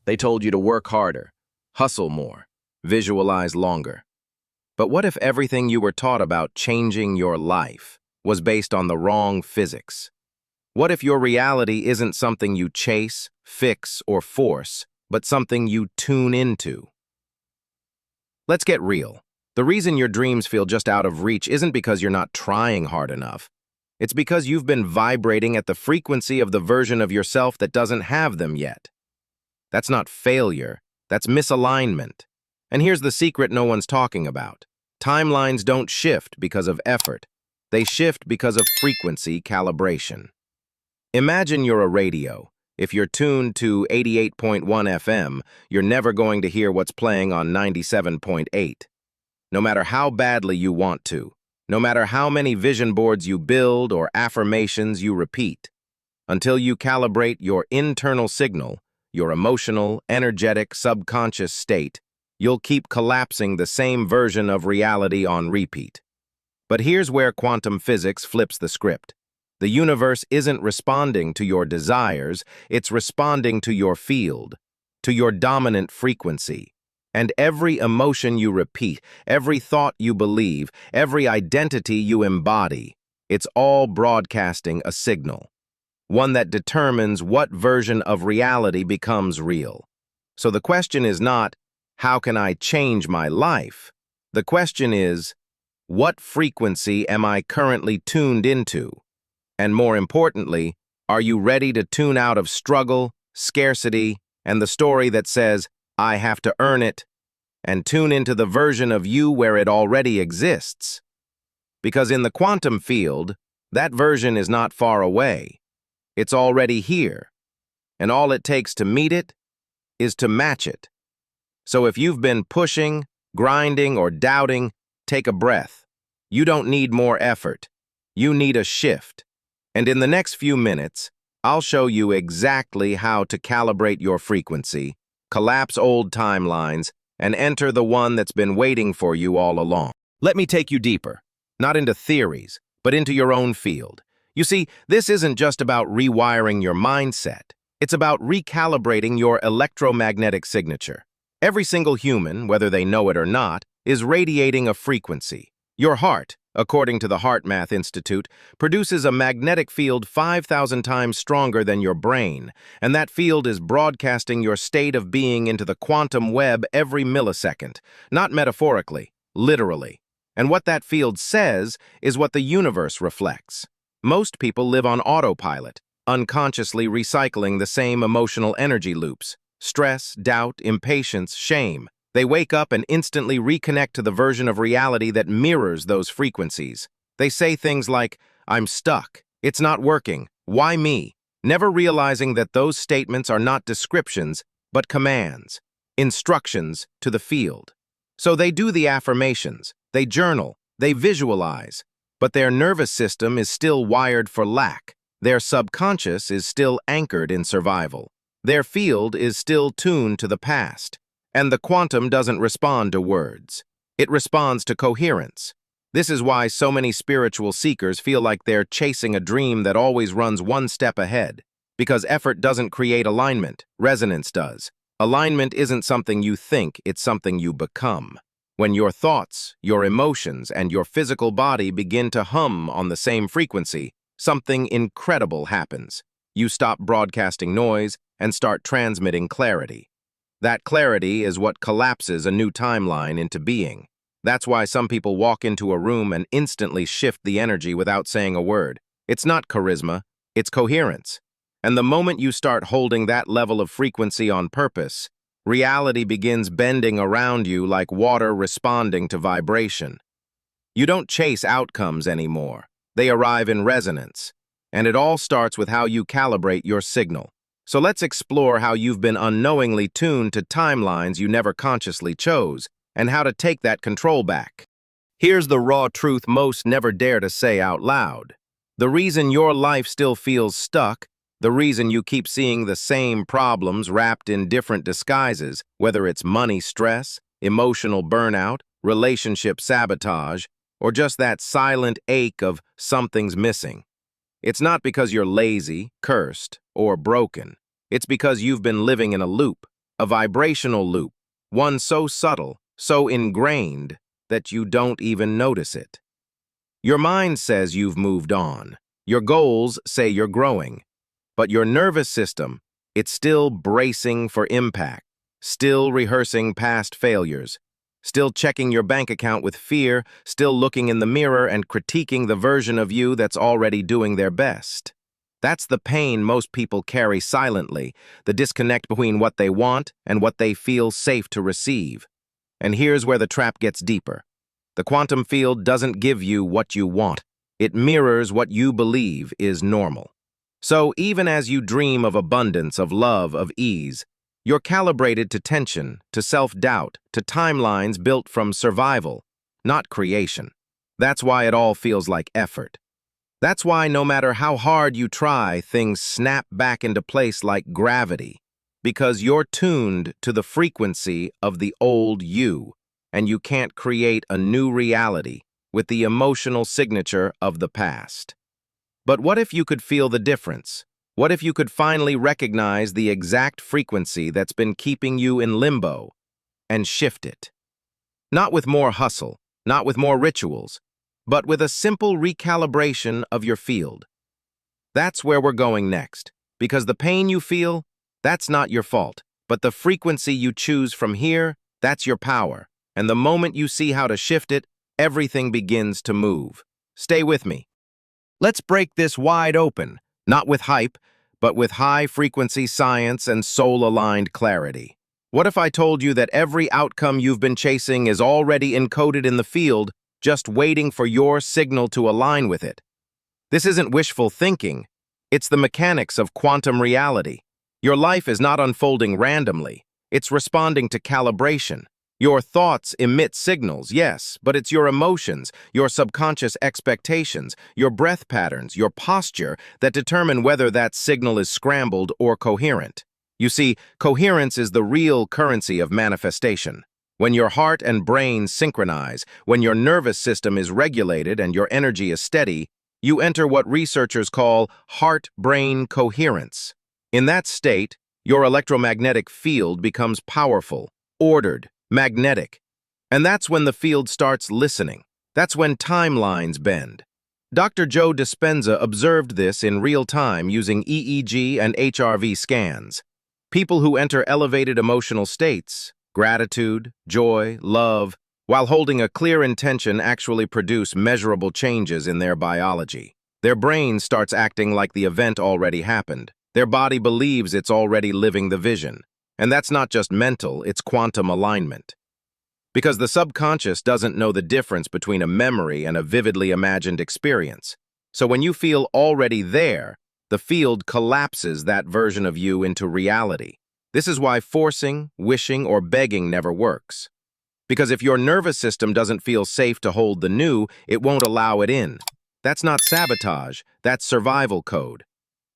They told you to work harder, hustle more, visualize longer. But what if everything you were taught about changing your life was based on the wrong physics? What if your reality isn't something you chase, fix, or force, but something you tune into? Let's get real. The reason your dreams feel just out of reach isn't because you're not trying hard enough. It's because you've been vibrating at the frequency of the version of yourself that doesn't have them yet. That's not failure, that's misalignment. And here's the secret no one's talking about. Timelines don't shift because of effort. They shift because of frequency calibration. Imagine you're a radio. If you're tuned to 88.1 FM, you're never going to hear what's playing on 97.8. No matter how badly you want to, no matter how many vision boards you build or affirmations you repeat, until you calibrate your internal signal, your emotional, energetic, subconscious state, you'll keep collapsing the same version of reality on repeat. But here's where quantum physics flips the script. The universe isn't responding to your desires, it's responding to your field, to your dominant frequency. And every emotion you repeat, every thought you believe, every identity you embody, it's all broadcasting a signal, one that determines what version of reality becomes real. So the question is not, how can I change my life? The question is, what frequency am I currently tuned into? And more importantly, are you ready to tune out of struggle, scarcity, and the story that says, I have to earn it, and tune into the version of you where it already exists? Because in the quantum field, that version is not far away. It's already here, and all it takes to meet it is to match it. So if you've been pushing, grinding, or doubting, take a breath. You don't need more effort. You need a shift. And in the next few minutes, I'll show you exactly how to calibrate your frequency, collapse old timelines, and enter the one that's been waiting for you all along. Let me take you deeper, not into theories, but into your own field. You see, this isn't just about rewiring your mindset. It's about recalibrating your electromagnetic signature. Every single human, whether they know it or not, is radiating a frequency. Your heart, according to the Heart Math Institute, produces a magnetic field 5,000 times stronger than your brain, and that field is broadcasting your state of being into the quantum web every millisecond, not metaphorically, literally. And what that field says is what the universe reflects. Most people live on autopilot, unconsciously recycling the same emotional energy loops: stress, doubt, impatience, shame. They wake up and instantly reconnect to the version of reality that mirrors those frequencies. They say things like, I'm stuck, it's not working, why me? Never realizing that those statements are not descriptions, but commands, instructions to the field. So they do the affirmations, they journal, they visualize, but their nervous system is still wired for lack. Their subconscious is still anchored in survival. Their field is still tuned to the past. And the quantum doesn't respond to words. It responds to coherence. This is why so many spiritual seekers feel like they're chasing a dream that always runs one step ahead. Because effort doesn't create alignment, resonance does. Alignment isn't something you think, it's something you become. When your thoughts, your emotions, and your physical body begin to hum on the same frequency, something incredible happens. You stop broadcasting noise and start transmitting clarity. That clarity is what collapses a new timeline into being. That's why some people walk into a room and instantly shift the energy without saying a word. It's not charisma, it's coherence. And the moment you start holding that level of frequency on purpose, reality begins bending around you like water responding to vibration. You don't chase outcomes anymore. They arrive in resonance. And it all starts with how you calibrate your signal. So let's explore how you've been unknowingly tuned to timelines you never consciously chose, and how to take that control back. Here's the raw truth most never dare to say out loud. The reason your life still feels stuck, the reason you keep seeing the same problems wrapped in different disguises, whether it's money stress, emotional burnout, relationship sabotage, or just that silent ache of something's missing. It's not because you're lazy, cursed, or broken. It's because you've been living in a loop, a vibrational loop, one so subtle, so ingrained, that you don't even notice it. Your mind says you've moved on. Your goals say you're growing. But your nervous system, it's still bracing for impact, still rehearsing past failures, still checking your bank account with fear, still looking in the mirror and critiquing the version of you that's already doing their best. That's the pain most people carry silently, the disconnect between what they want and what they feel safe to receive. And here's where the trap gets deeper. The quantum field doesn't give you what you want. It mirrors what you believe is normal. So even as you dream of abundance, of love, of ease, you're calibrated to tension, to self-doubt, to timelines built from survival, not creation. That's why it all feels like effort. That's why no matter how hard you try, things snap back into place like gravity, because you're tuned to the frequency of the old you, and you can't create a new reality with the emotional signature of the past. But what if you could feel the difference? What if you could finally recognize the exact frequency that's been keeping you in limbo and shift it? Not with more hustle, not with more rituals, but with a simple recalibration of your field. That's where we're going next, because the pain you feel, that's not your fault, but the frequency you choose from here, that's your power. And the moment you see how to shift it, everything begins to move. Stay with me. Let's break this wide open, not with hype, but with high-frequency science and soul-aligned clarity. What if I told you that every outcome you've been chasing is already encoded in the field, just waiting for your signal to align with it? This isn't wishful thinking. It's the mechanics of quantum reality. Your life is not unfolding randomly. It's responding to calibration. Your thoughts emit signals, yes, but it's your emotions, your subconscious expectations, your breath patterns, your posture that determine whether that signal is scrambled or coherent. You see, coherence is the real currency of manifestation. When your heart and brain synchronize, when your nervous system is regulated and your energy is steady, you enter what researchers call heart-brain coherence. In that state, your electromagnetic field becomes powerful, ordered, magnetic. And that's when the field starts listening. That's when timelines bend. Dr. Joe Dispenza observed this in real time using EEG and HRV scans. People who enter elevated emotional states, gratitude, joy, love, while holding a clear intention actually produce measurable changes in their biology. Their brain starts acting like the event already happened. Their body believes it's already living the vision. And that's not just mental, it's quantum alignment. Because the subconscious doesn't know the difference between a memory and a vividly imagined experience. So when you feel already there, the field collapses that version of you into reality. This is why forcing, wishing, or begging never works. Because if your nervous system doesn't feel safe to hold the new, it won't allow it in. That's not sabotage, that's survival code.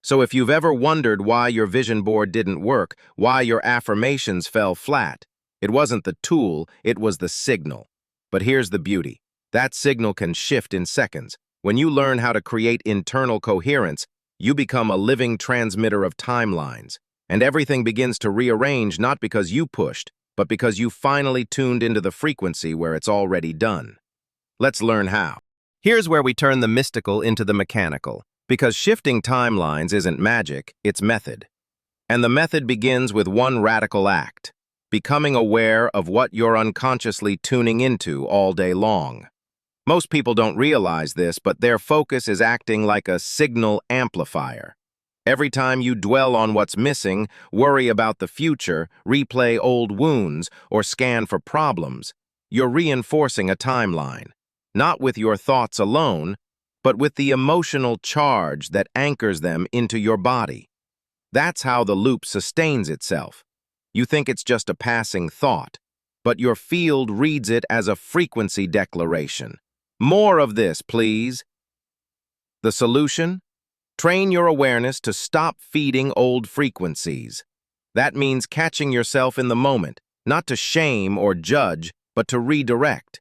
So if you've ever wondered why your vision board didn't work, why your affirmations fell flat, it wasn't the tool, it was the signal. But here's the beauty. That signal can shift in seconds. When you learn how to create internal coherence, you become a living transmitter of timelines. And everything begins to rearrange not because you pushed, but because you finally tuned into the frequency where it's already done. Let's learn how. Here's where we turn the mystical into the mechanical. Because shifting timelines isn't magic, it's method. And the method begins with one radical act, becoming aware of what you're unconsciously tuning into all day long. Most people don't realize this, but their focus is acting like a signal amplifier. Every time you dwell on what's missing, worry about the future, replay old wounds, or scan for problems, you're reinforcing a timeline. Not with your thoughts alone, but with the emotional charge that anchors them into your body. That's how the loop sustains itself. You think it's just a passing thought, but your field reads it as a frequency declaration. More of this, please. The solution? Train your awareness to stop feeding old frequencies. That means catching yourself in the moment, not to shame or judge, but to redirect.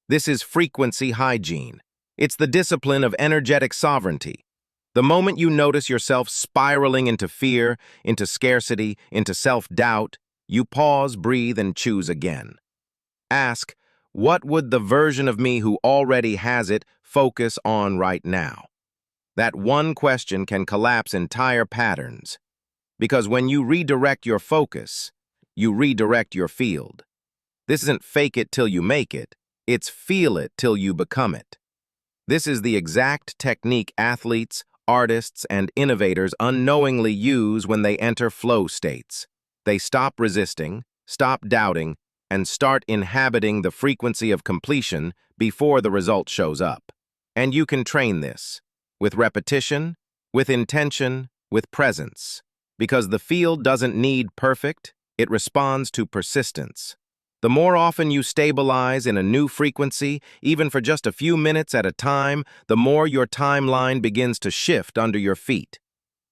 This is frequency hygiene. It's the discipline of energetic sovereignty. The moment you notice yourself spiraling into fear, into scarcity, into self-doubt, You pause, breathe, and choose again. Ask, what would the version of me who already has it focus on right now? That one question can collapse entire patterns, because when you redirect your focus, you redirect your field. This isn't fake it till you make it, it's feel it till you become it. This is the exact technique athletes, artists, and innovators unknowingly use when they enter flow states. They stop resisting, stop doubting, and start inhabiting the frequency of completion before the result shows up. And you can train this with repetition, with intention, with presence. Because the field doesn't need perfect, it responds to persistence. The more often you stabilize in a new frequency, even for just a few minutes at a time, the more your timeline begins to shift under your feet.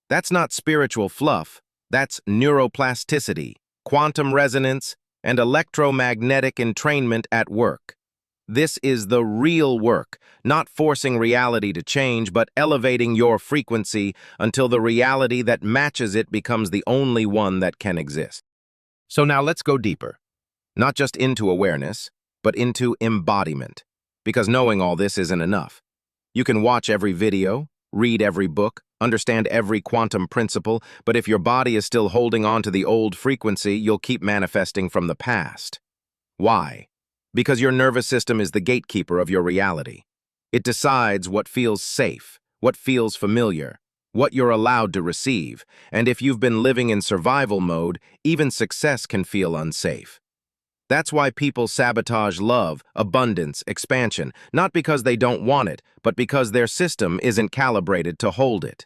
That's not spiritual fluff, that's neuroplasticity, quantum resonance, and electromagnetic entrainment at work. This is the real work, not forcing reality to change, but elevating your frequency until the reality that matches it becomes the only one that can exist. So now let's go deeper. Not just into awareness, but into embodiment. Because knowing all this isn't enough. You can watch every video, read every book, understand every quantum principle, but if your body is still holding on to the old frequency, you'll keep manifesting from the past. Why? Because your nervous system is the gatekeeper of your reality. It decides what feels safe, what feels familiar, what you're allowed to receive, and if you've been living in survival mode, even success can feel unsafe. That's why people sabotage love, abundance, expansion, not because they don't want it, but because their system isn't calibrated to hold it.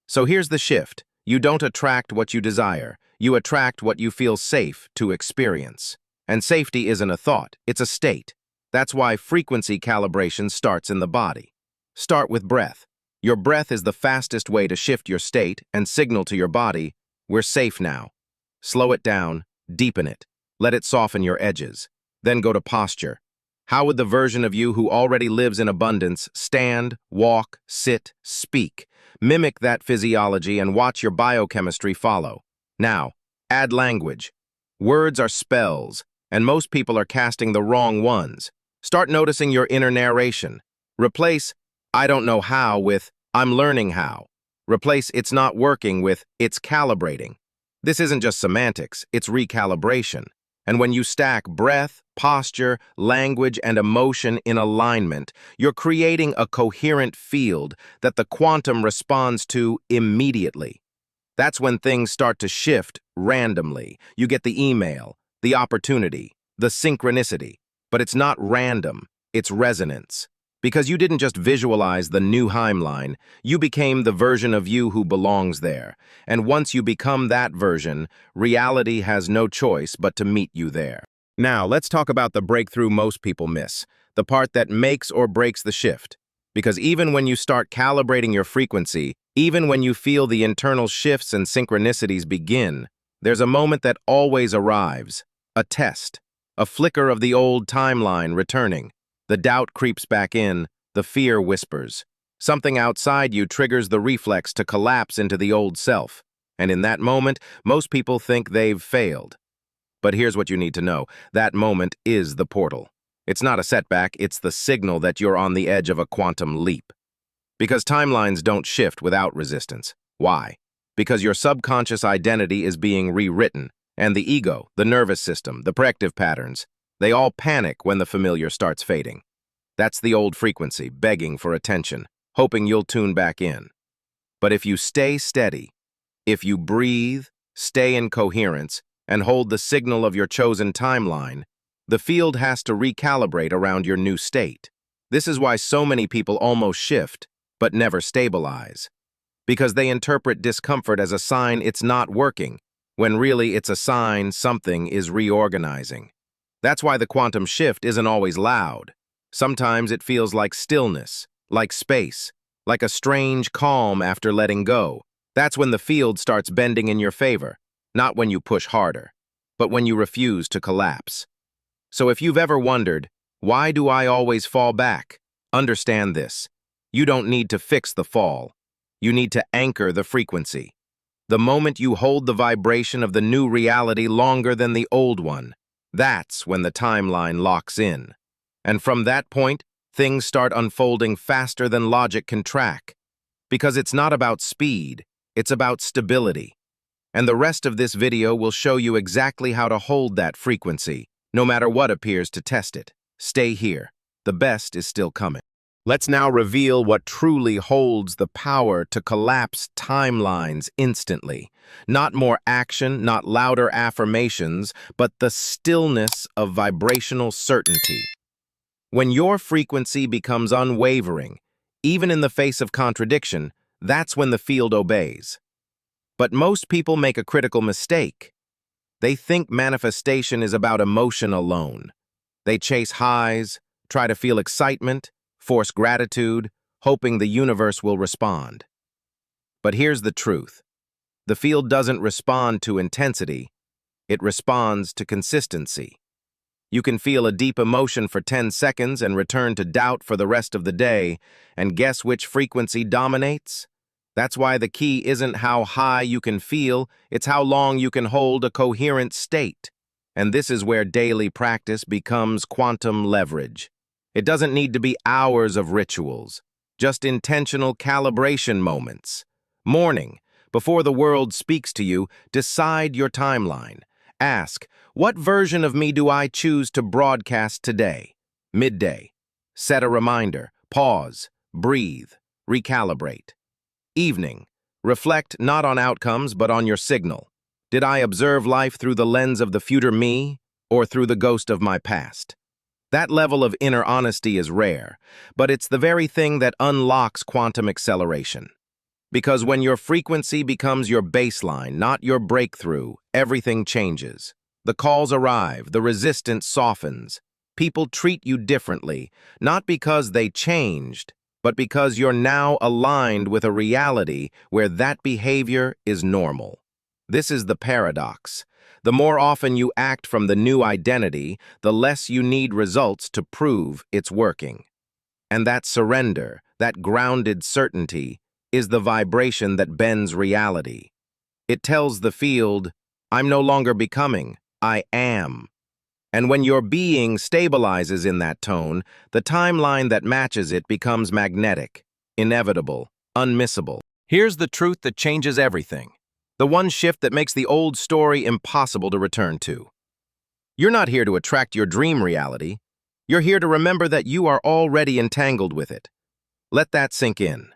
So here's the shift. You don't attract what you desire. You attract what you feel safe to experience. And safety isn't a thought, it's a state. That's why frequency calibration starts in the body. Start with breath. Your breath is the fastest way to shift your state and signal to your body, we're safe now. Slow it down, deepen it. Let it soften your edges. Then go to posture. How would the version of you who already lives in abundance stand, walk, sit, speak? Mimic that physiology and watch your biochemistry follow. Now, add language. Words are spells, and most people are casting the wrong ones. Start noticing your inner narration. Replace "I don't know how" with "I'm learning how." Replace "it's not working" with "it's calibrating." This isn't just semantics, it's recalibration. And when you stack breath, posture, language, and emotion in alignment, you're creating a coherent field that the quantum responds to immediately. That's when things start to shift randomly. You get the email, the opportunity, the synchronicity. But it's not random, it's resonance. Because you didn't just visualize the new timeline, you became the version of you who belongs there. And once you become that version, reality has no choice but to meet you there. Now, let's talk about the breakthrough most people miss, the part that makes or breaks the shift. Because even when you start calibrating your frequency, even when you feel the internal shifts and synchronicities begin, there's a moment that always arrives, a test, a flicker of the old timeline returning. The doubt creeps back in, the fear whispers. Something outside you triggers the reflex to collapse into the old self. And in that moment, most people think they've failed. But here's what you need to know. That moment is the portal. It's not a setback, it's the signal that you're on the edge of a quantum leap. Because timelines don't shift without resistance. Why? Because your subconscious identity is being rewritten, and the ego, the nervous system, the protective patterns, they all panic when the familiar starts fading. That's the old frequency, begging for attention, hoping you'll tune back in. But if you stay steady, if you breathe, stay in coherence, and hold the signal of your chosen timeline, the field has to recalibrate around your new state. This is why so many people almost shift, but never stabilize. Because they interpret discomfort as a sign it's not working, when really it's a sign something is reorganizing. That's why the quantum shift isn't always loud. Sometimes it feels like stillness, like space, like a strange calm after letting go. That's when the field starts bending in your favor, not when you push harder, but when you refuse to collapse. So if you've ever wondered, why do I always fall back? Understand this. You don't need to fix the fall. You need to anchor the frequency. The moment you hold the vibration of the new reality longer than the old one, that's when the timeline locks in. And from that point, things start unfolding faster than logic can track. Because it's not about speed, it's about stability. And the rest of this video will show you exactly how to hold that frequency, no matter what appears to test it. Stay here. The best is still coming. Let's now reveal what truly holds the power to collapse timelines instantly. Not more action, not louder affirmations, but the stillness of vibrational certainty. When your frequency becomes unwavering, even in the face of contradiction, that's when the field obeys. But most people make a critical mistake. They think manifestation is about emotion alone. They chase highs, try to feel excitement, force gratitude, hoping the universe will respond. But here's the truth. The field doesn't respond to intensity, it responds to consistency. You can feel a deep emotion for 10 seconds and return to doubt for the rest of the day, and guess which frequency dominates? That's why the key isn't how high you can feel, it's how long you can hold a coherent state. And this is where daily practice becomes quantum leverage. It doesn't need to be hours of rituals, just intentional calibration moments. Morning, before the world speaks to you, decide your timeline. Ask, what version of me do I choose to broadcast today? Midday. Set a reminder. Pause. Breathe. Recalibrate. Evening. Reflect not on outcomes, but on your signal. Did I observe life through the lens of the future me, or through the ghost of my past? That level of inner honesty is rare, but it's the very thing that unlocks quantum acceleration. Because when your frequency becomes your baseline, not your breakthrough, everything changes. The calls arrive, the resistance softens. People treat you differently, not because they changed, but because you're now aligned with a reality where that behavior is normal. This is the paradox. The more often you act from the new identity, the less you need results to prove it's working. And that surrender, that grounded certainty, is the vibration that bends reality. It tells the field, I'm no longer becoming, I am. And when your being stabilizes in that tone, the timeline that matches it becomes magnetic, inevitable, unmissable. Here's the truth that changes everything. The one shift that makes the old story impossible to return to. You're not here to attract your dream reality. You're here to remember that you are already entangled with it. Let that sink in.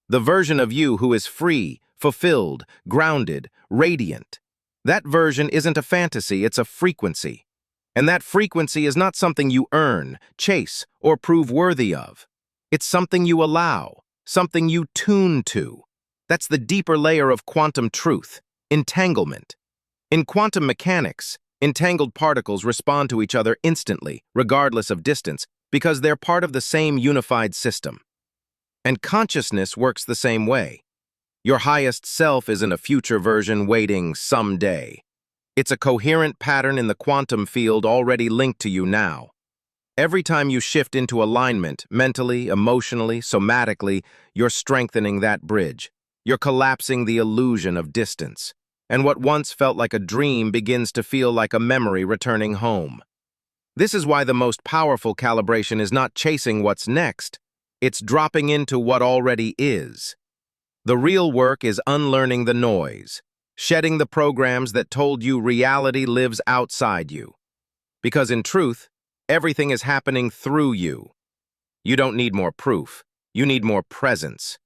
The version of you who is free, fulfilled, grounded, radiant. That version isn't a fantasy, it's a frequency. And that frequency is not something you earn, chase, or prove worthy of. It's something you allow, something you tune to. That's the deeper layer of quantum truth, entanglement. In quantum mechanics, entangled particles respond to each other instantly, regardless of distance, because they're part of the same unified system. And consciousness works the same way. Your highest self isn't a future version waiting someday. It's a coherent pattern in the quantum field already linked to you now. Every time you shift into alignment, mentally, emotionally, somatically, you're strengthening that bridge. You're collapsing the illusion of distance, and what once felt like a dream begins to feel like a memory returning home. This is why the most powerful calibration is not chasing what's next, it's dropping into what already is. The real work is unlearning the noise, shedding the programs that told you reality lives outside you. Because in truth, everything is happening through you. You don't need more proof, you need more presence.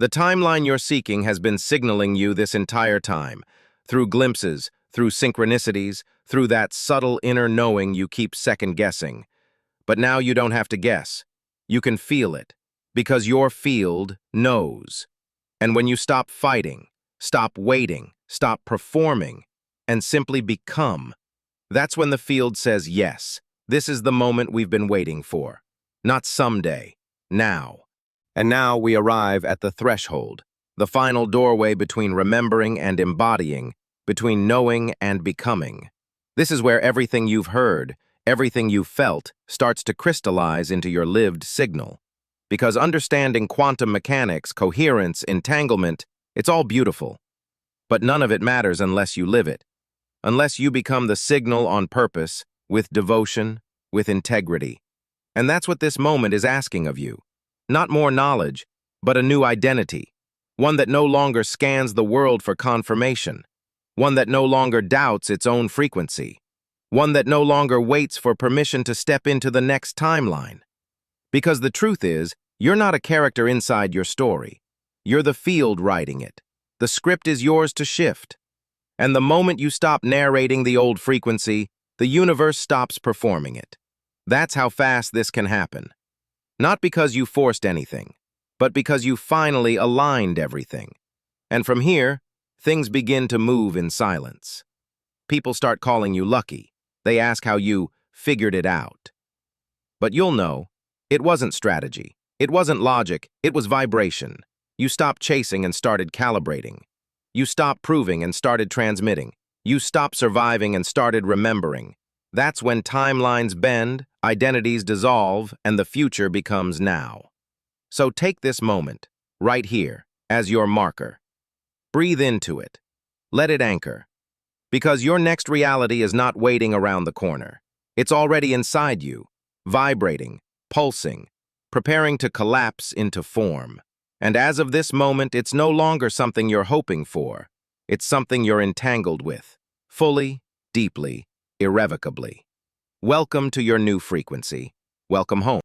The timeline you're seeking has been signaling you this entire time, through glimpses, through synchronicities, through that subtle inner knowing you keep second-guessing. But now you don't have to guess. You can feel it, because your field knows. And when you stop fighting, stop waiting, stop performing, and simply become, that's when the field says yes, this is the moment we've been waiting for. Not someday, now. And now we arrive at the threshold, the final doorway between remembering and embodying, between knowing and becoming. This is where everything you've heard, everything you've felt, starts to crystallize into your lived signal. Because understanding quantum mechanics, coherence, entanglement, it's all beautiful. But none of it matters unless you live it, unless you become the signal on purpose, with devotion, with integrity. And that's what this moment is asking of you. Not more knowledge, but a new identity, one that no longer scans the world for confirmation, one that no longer doubts its own frequency, one that no longer waits for permission to step into the next timeline. Because the truth is, you're not a character inside your story. You're the field writing it. The script is yours to shift. And the moment you stop narrating the old frequency, the universe stops performing it. That's how fast this can happen. Not because you forced anything, but because you finally aligned everything. And from here, things begin to move in silence. People start calling you lucky. They ask how you figured it out. But you'll know, it wasn't strategy. It wasn't logic. It was vibration. You stopped chasing and started calibrating. You stopped proving and started transmitting. You stopped surviving and started remembering. That's when timelines bend, identities dissolve, and the future becomes now. So take this moment, right here, as your marker. Breathe into it. Let it anchor. Because your next reality is not waiting around the corner. It's already inside you, vibrating, pulsing, preparing to collapse into form. And as of this moment, it's no longer something you're hoping for. It's something you're entangled with, fully, deeply, irrevocably. Welcome to your new frequency. Welcome home.